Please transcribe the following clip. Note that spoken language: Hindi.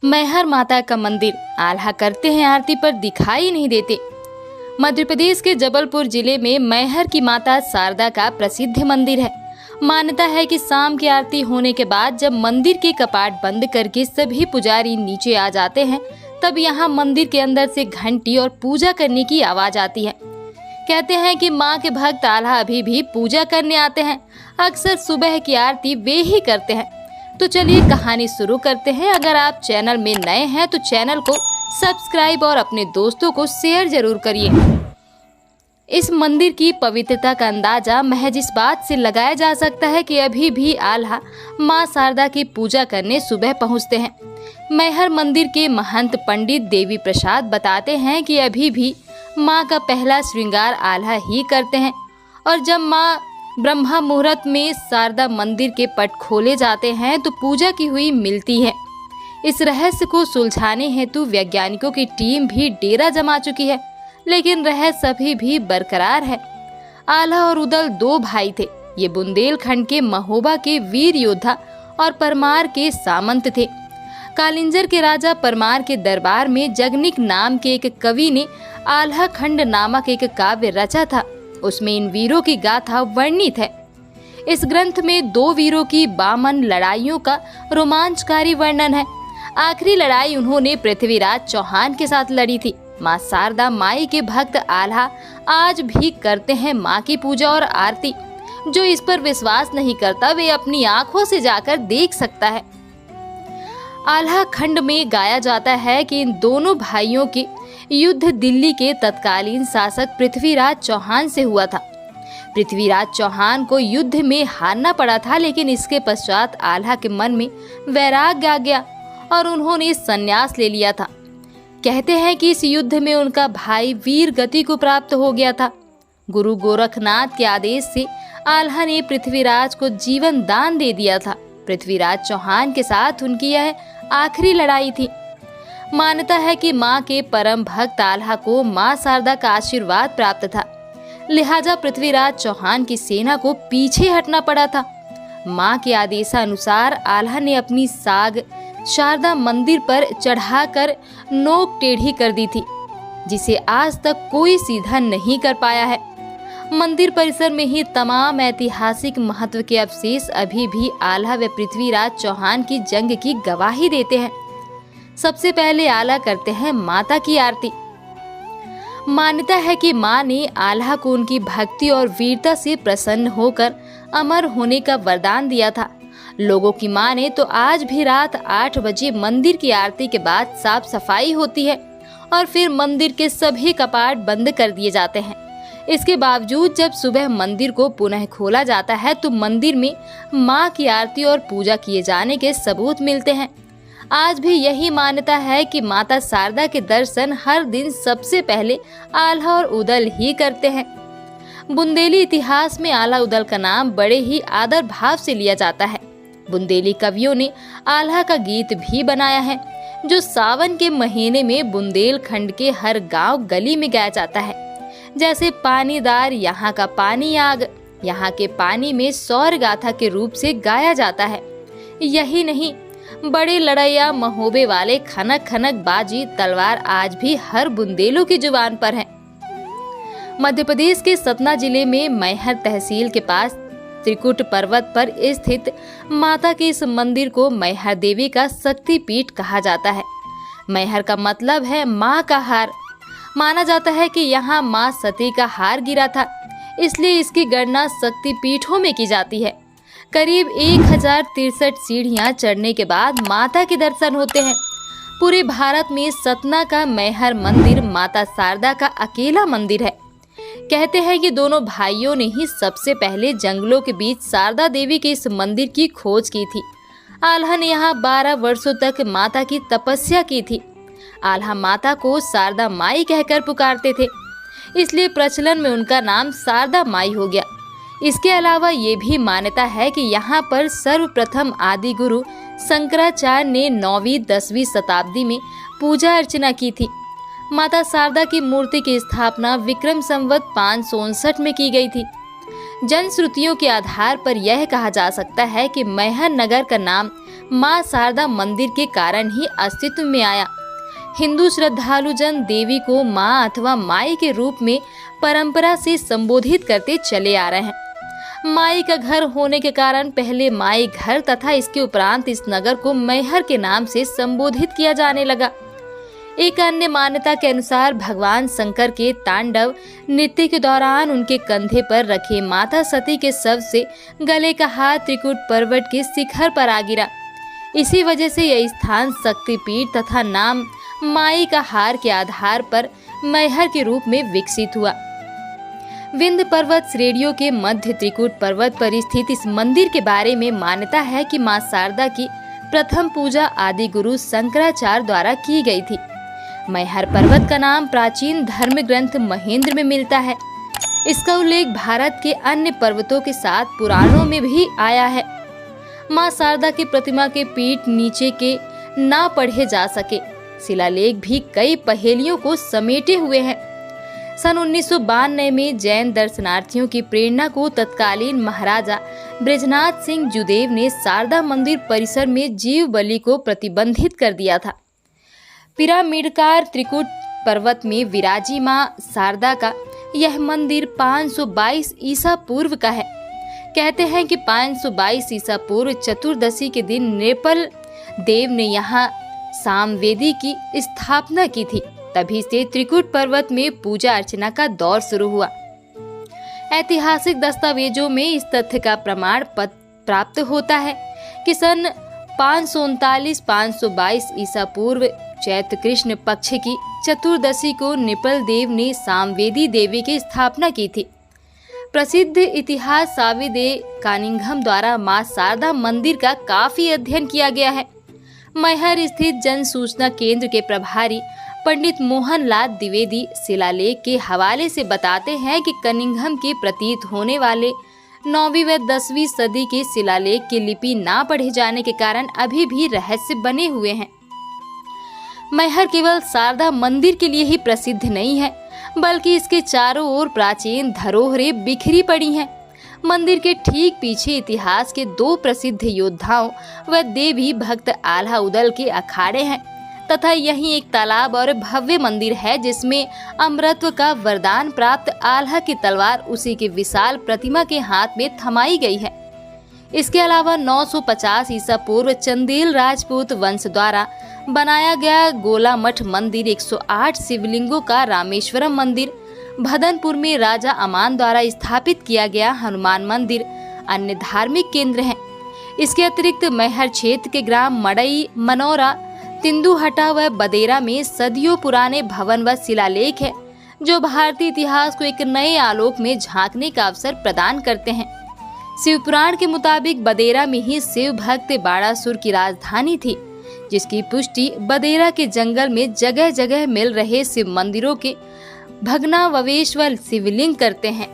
मैहर माता का मंदिर आल्हा करते हैं आरती पर दिखाई नहीं देते। मध्य प्रदेश के जबलपुर जिले में मैहर की माता शारदा का प्रसिद्ध मंदिर है। मान्यता है कि शाम की आरती होने के बाद जब मंदिर के कपाट बंद करके सभी पुजारी नीचे आ जाते हैं, तब यहाँ मंदिर के अंदर से घंटी और पूजा करने की आवाज आती है। कहते हैं कि माँ के भक्त आल्हा अभी भी पूजा करने आते हैं। अक्सर सुबह की आरती वे ही करते हैं। तो चलिए कहानी शुरू करते हैं। अगर आप चैनल में नए हैं तो चैनल को सब्सक्राइब और अपने दोस्तों को शेयर जरूर करिए। इस मंदिर की पवित्रता का अंदाजा महज इस बात से लगाया जा सकता है कि अभी भी आल्हा माँ शारदा की पूजा करने सुबह पहुँचते हैं। मैहर मंदिर के महंत पंडित देवी प्रसाद बताते हैं कि अभी भी माँ का पहला श्रृंगार आल्हा ही करते हैं और जब माँ ब्रह्मा मुहूर्त में शारदा मंदिर के पट खोले जाते हैं तो पूजा की हुई मिलती है। इस रहस्य को सुलझाने हेतु वैज्ञानिकों की टीम भी डेरा जमा चुकी है, लेकिन रहस्य अभी भी बरकरार है। आल्हा और उदल दो भाई थे। ये बुंदेलखंड के महोबा के वीर योद्धा और परमार के सामंत थे। कालिंजर के राजा परमार के दरबार में जगनिक नाम के एक कवि ने आल्हा खंड नामक एक काव्य रचा था। उसमें इन वीरों की गाथा वर्णित है। इस ग्रंथ में दो वीरों की बामन लड़ाइयों का रोमांचकारी वर्णन है। आखिरी लड़ाई उन्होंने पृथ्वीराज चौहान के साथ लड़ी थी। माँ शारदा माई के भक्त आल्हा आज भी करते हैं माँ की पूजा और आरती। जो इस पर विश्वास नहीं करता वे अपनी आंखों से जाकर देख सकता है। आल्हा खंड में गाया जाता है कि इन दोनों भाइयों के युद्ध दिल्ली के तत्कालीन शासक पृथ्वीराज चौहान से हुआ था। पृथ्वीराज चौहान को युद्ध में हारना पड़ा था, लेकिन इसके पश्चात आल्हा के मन में वैराग्य आ गया और उन्होंने संन्यास ले लिया था। कहते हैं कि इस युद्ध में उनका भाई वीर गति को प्राप्त हो गया था। गुरु गोरखनाथ के आदेश से आल्हा ने पृथ्वीराज को जीवन दान दे दिया था। पृथ्वीराज चौहान के साथ उनकी यह आखिरी लड़ाई थी। मान्यता है कि माँ के परम भक्त आल्हा को माँ शारदा का आशीर्वाद प्राप्त था, लिहाजा पृथ्वीराज चौहान की सेना को पीछे हटना पड़ा था। माँ के आदेशानुसार आल्हा ने अपनी साग शारदा मंदिर पर चढ़ाकर नोक टेढ़ी कर दी थी, जिसे आज तक कोई सीधा नहीं कर पाया है। मंदिर परिसर में ही तमाम ऐतिहासिक महत्व के अवशेष अभी भी आल्हा व पृथ्वीराज चौहान की जंग की गवाही देते हैं। सबसे पहले आल्हा करते हैं माता की आरती। मान्यता है कि माँ ने आल्हा को उनकी भक्ति और वीरता से प्रसन्न होकर अमर होने का वरदान दिया था। लोगों की माने तो आज भी रात 8 बजे मंदिर की आरती के बाद साफ सफाई होती है और फिर मंदिर के सभी कपाट बंद कर दिए जाते हैं। इसके बावजूद जब सुबह मंदिर को पुनः खोला जाता है तो मंदिर में माँ की आरती और पूजा किए जाने के सबूत मिलते हैं। आज भी यही मान्यता है कि माता शारदा के दर्शन हर दिन सबसे पहले आल्हा और उदल ही करते हैं। बुंदेली इतिहास में आल्हा उदल का नाम बड़े ही आदर भाव से लिया जाता है। बुंदेली कवियों ने आल्हा का गीत भी बनाया है, जो सावन के महीने में बुंदेलखंड के हर गांव गली में गाया जाता है। जैसे पानीदार यहाँ का पानी आग, यहाँ के पानी में सौर गाथा के रूप से गाया जाता है। यही नहीं, बड़े लड़ैया महोबे वाले खनक खनक बाजी तलवार आज भी हर बुंदेलों की जुबान पर है। मध्य प्रदेश के सतना जिले में मैहर तहसील के पास त्रिकुट पर्वत पर स्थित माता के इस मंदिर को मैहर देवी का शक्तिपीठ कहा जाता है। मैहर का मतलब है माँ का हार। माना जाता है कि यहाँ माँ सती का हार गिरा था, इसलिए इसकी गणना शक्तिपीठों में की जाती है। करीब 1063 सीढ़ियाँ चढ़ने के बाद माता के दर्शन होते हैं। पूरे भारत में सतना का मैहर मंदिर माता शारदा का अकेला मंदिर है। कहते हैं कि दोनों भाइयों ने ही सबसे पहले जंगलों के बीच शारदा देवी के इस मंदिर की खोज की थी। आल्हा ने यहाँ 12 वर्षों तक माता की तपस्या की थी। आल्हा माता को शारदा माई कहकर पुकारते थे, इसलिए प्रचलन में उनका नाम शारदा माई हो गया। इसके अलावा ये भी मान्यता है कि यहाँ पर सर्वप्रथम आदि गुरु शंकराचार्य ने 9वीं-10वीं शताब्दी में पूजा अर्चना की थी। माता शारदा की मूर्ति की स्थापना विक्रम संवत 559 में की गई थी। जनश्रुतियों के आधार पर यह कहा जा सकता है कि मैहर नगर का नाम मां शारदा मंदिर के कारण ही अस्तित्व में आया। हिंदू श्रद्धालुजन देवी को मां अथवा माई के रूप में परंपरा से संबोधित करते चले आ रहे हैं। माई का घर होने के कारण पहले माई घर तथा इसके उपरांत इस नगर को मैहर के नाम से संबोधित किया जाने लगा। एक अन्य मान्यता के अनुसार भगवान शंकर के तांडव नृत्य के दौरान उनके कंधे पर रखे माता सती के शव से गले का हार त्रिकुट पर्वत के शिखर पर आ गिरा। इसी वजह से यह स्थान शक्तिपीठ तथा नाम माई का हार के आधार पर मैहर के रूप में विकसित हुआ। विंध्य पर्वत श्रेणियों के मध्य त्रिकुट पर्वत पर स्थित इस मंदिर के बारे में मान्यता है कि मां शारदा की प्रथम पूजा आदि गुरु शंकराचार्य द्वारा की गई थी। मैहर पर्वत का नाम प्राचीन धर्म ग्रंथ महेंद्र में मिलता है। इसका उल्लेख भारत के अन्य पर्वतों के साथ पुराणों में भी आया है। मां शारदा की प्रतिमा के पीठ नीचे के ना पढ़े जा सके शिलालेख भी कई पहेलियों को समेटे हुए हैं। सन 1992 में जैन दर्शनार्थियों की प्रेरणा को तत्कालीन महाराजा बृजनाथ सिंह जुदेव ने शारदा मंदिर परिसर में जीव बलि को प्रतिबंधित कर दिया था। पिरामिडकार त्रिकुट पर्वत में विराजी मां शारदा का यह मंदिर 522 ईसा पूर्व का है। कहते हैं कि 522 ईसा पूर्व चतुर्दशी के दिन नेपाल देव ने यहाँ सामवेदी की स्थापना की थी। तभी से त्रिकुट पर्वत में पूजा अर्चना का दौर शुरू हुआ। ऐतिहासिक दस्तावेजों में इस तथ्य का प्रमाण प्राप्त होता है कि सन 539-522 ईसा पूर्व चैत्र कृष्ण पक्ष की चतुर्दशी को नेपाल देव ने सामवेदी देवी की स्थापना की थी। प्रसिद्ध इतिहास साविदे कानिंघम द्वारा मां शारदा मंदिर का काफी अध्ययन किया गया है। मैहर स्थित जन सूचना केंद्र के प्रभारी पंडित मोहनलाल द्विवेदी शिलालेख के हवाले से बताते हैं कि कनिंघम के प्रतीत होने वाले 9वीं व 10वीं सदी के शिलालेख की लिपि ना पढ़े जाने के कारण अभी भी रहस्य बने हुए हैं। मैहर केवल शारदा मंदिर के लिए ही प्रसिद्ध नहीं है, बल्कि इसके चारों ओर प्राचीन धरोहरें बिखरी पड़ी हैं। मंदिर के ठीक पीछे इतिहास के 2 प्रसिद्ध योद्धाओं व देवी भक्त आल्हा उदल के अखाड़े हैं तथा यहीं एक तालाब और भव्य मंदिर है जिसमें अमरत्व का वरदान प्राप्त आल्हा की तलवार उसी की विशाल प्रतिमा के हाथ में थमाई गई है। इसके अलावा 950 ईसा पूर्व चंदेल राजपूत वंश द्वारा बनाया गया गोला मठ मंदिर, 108 शिवलिंगों का रामेश्वरम मंदिर, भदनपुर में राजा अमान द्वारा स्थापित किया गया हनुमान मंदिर अन्य धार्मिक केंद्र हैं। इसके अतिरिक्त मैहर क्षेत्र के ग्राम मड़ई, मनौरा, तिंदुहटा व बदेरा में सदियों पुराने भवन व शिलालेख है जो भारतीय इतिहास को एक नए आलोक में झांकने का अवसर प्रदान करते हैं। शिव पुराण के मुताबिक बदेरा में ही शिव भक्त बाणासुर की राजधानी थी, जिसकी पुष्टि बदेरा के जंगल में जगह जगह मिल रहे शिव मंदिरों के भग्नावशेष व शिवलिंग करते हैं।